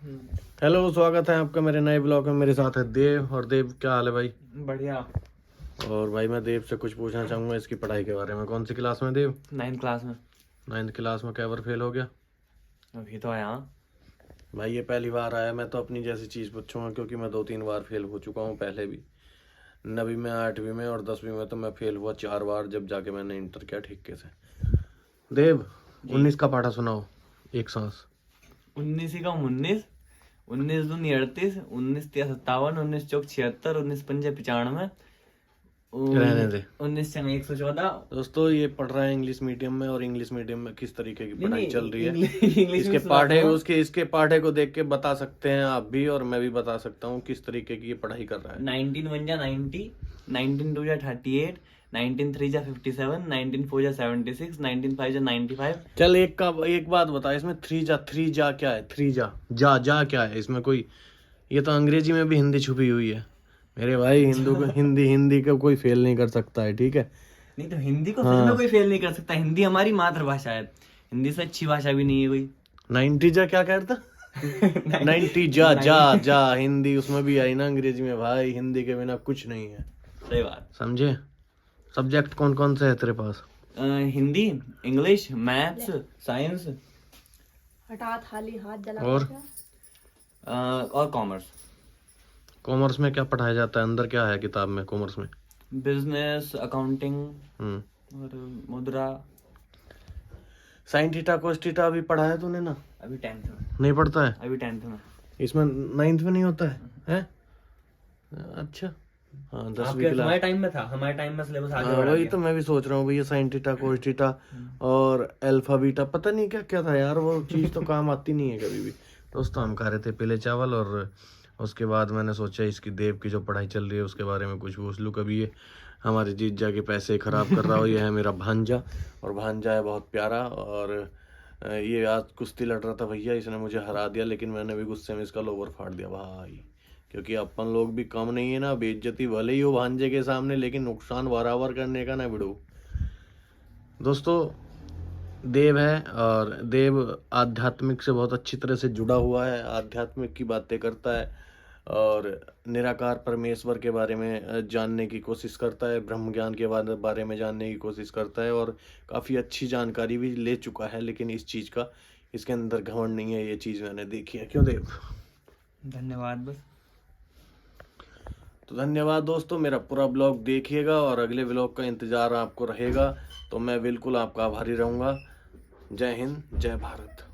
Hello, स्वागत है आपका मेरे नए ब्लॉग में। मेरे साथ है देव। और देव, क्या हाल है भाई? बढ़िया। और भाई मैं देव से कुछ पूछना चाहूँगा इसकी पढ़ाई के बारे में। कौन सी क्लास में देव? 9th क्लास में। 9th क्लास में? क्या बार फेल हो गया अभी तो आया। भाई? ये पहली बार आया। मैं तो अपनी जैसी चीज़ पूछूंगा क्योंकि मैं 2-3 बार फेल हो चुका हूँ पहले भी। 9वीं में, 8वीं में और 10वीं में तो मैं फेल हुआ 4 बार, जब जाके मैंने इंटर किया ठीक से। देव, 19 का पाठा सुनाओ एक सांस। 19 ही का 19, 19 दूनी 38, 19 तिया 57, 19 चौक 76, 19 पंजे 95, रहने दे 19 चंग 114। दोस्तों। ये पढ़ रहा है इंग्लिश मीडियम में, और इंग्लिश मीडियम में किस तरीके की पढ़ाई चल रही है इंग्लिश इसके पाठे इसके पाठे को देख के बता सकते हैं आप भी, और मैं भी बता सकता हूँ किस तरीके की ये पढ़ाई कर रहा है। 19 1 जा 90, 19 2 जा 38, 19 3 जा 57, 19 4 जा 76, 19 5 जा 95। चल एक बात बता, इसमें थ्री जा क्या है? थ्री जा क्या है इसमें? कोई, ये तो अंग्रेजी में भी हिंदी छुपी हुई है मेरे भाई। हिंदी का कोई फेल नहीं कर सकता है, ठीक है? नहीं तो हिंदी को सच में कोई फेल नहीं कर सकता। हिंदी हमारी मातृभाषा है। हिंदी से अच्छी भाषा भी नहीं है कोई। 90 जा क्या कहता? 90 जा हिंदी उसमें भी आई ना अंग्रेजी में भाई। हिंदी के बिना कुछ नहीं है। सही बात। समझे? सब्जेक्ट कौन कौन से है तेरे पास? हिंदी, इंग्लिश, मैथ्स, साइंस हटा थाली हाथ जला और कॉमर्स। कॉमर्स में क्या पढ़ाया जाता है? अंदर क्या है किताब में कॉमर्स में? बिजनेस, अकाउंटिंग और मुद्रा। साइन थीटा कोस थीटा अभी पढ़ा है तूने ना? अभी 10th में। नहीं पढ़ता है? अभी 10th में। इसमें 9th में नहीं होता है? अच्छा, हाँ 10वीं क्लास। हमारे टाइम में था। हमारे टाइम में सिलेबस आगे बढ़ा वही गया। तो मैं भी सोच रहा हूँ भैया। साइन थीटा कोस थीटा और अल्फा बीटा, पता नहीं क्या क्या था यार। वो चीज़ तो काम आती नहीं है कभी भी। दोस्तों, हम खा रहे थे पीले चावल, और उसके बाद मैंने सोचा इसकी देव की जो पढ़ाई चल रही है उसके बारे में कुछ पूछ लूँ। कभी ये हमारे जीजा के पैसे खराब कर रहा हो। ये है मेरा भांजा, और भांजा है बहुत प्यारा। और ये आज कुश्ती लड़ रहा था भैया, इसने मुझे हरा दिया, लेकिन मैंने भी गुस्से में इसका लोवर फाड़ दिया भाई। क्योंकि अपन लोग भी कम नहीं है ना। बेइज्जती भले ही हो भांजे के सामने, लेकिन नुकसान बराबर करने का ना बिड़ो। दोस्तों, देव है, और देव आध्यात्मिक से बहुत अच्छी तरह से जुड़ा हुआ है। आध्यात्मिक की बातें करता है, और निराकार परमेश्वर के बारे में जानने की कोशिश करता है। ब्रह्म ज्ञान के बारे में जानने की कोशिश करता है, और काफ़ी अच्छी जानकारी भी ले चुका है। लेकिन इस चीज़ का इसके अंदर घमंड नहीं है। ये चीज़ मैंने देखी है। क्यों देव? धन्यवाद। बस तो धन्यवाद दोस्तों। मेरा पूरा ब्लॉग देखिएगा, और अगले ब्लॉग का इंतज़ार आपको रहेगा, तो मैं बिल्कुल आपका आभारी रहूँगा। जय हिंद, जय भारत।